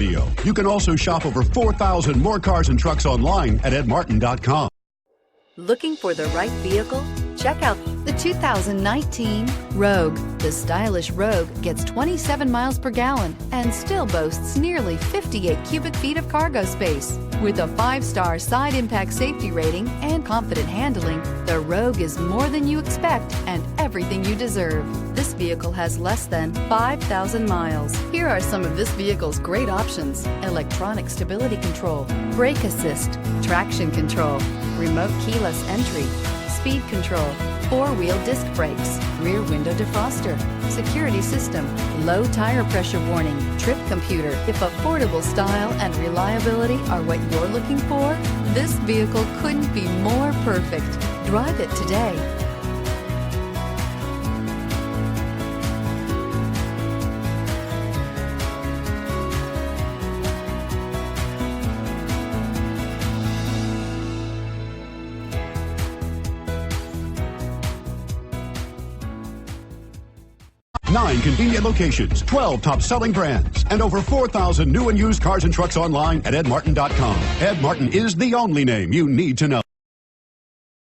video. You can also shop over 4,000 more cars and trucks online at edmartin.com. Looking for the right vehicle? Check out the 2019 Rogue. The stylish Rogue gets 27 miles per gallon and still boasts nearly 58 cubic feet of cargo space. With a 5-star side impact safety rating and confident handling, the Rogue is more than you expect and everything you deserve. This vehicle has less than 5,000 miles. Here are some of this vehicle's great options: electronic stability control, brake assist, traction control, remote keyless entry, speed control, 4-wheel disc brakes, rear window defroster, security system, low tire pressure warning, trip computer. If affordable style and reliability are what you're looking for, this vehicle couldn't be more perfect. Drive it today. Nine convenient locations, 12 top-selling brands, and over 4,000 new and used cars and trucks online at edmartin.com. Ed Martin is the only name you need to know.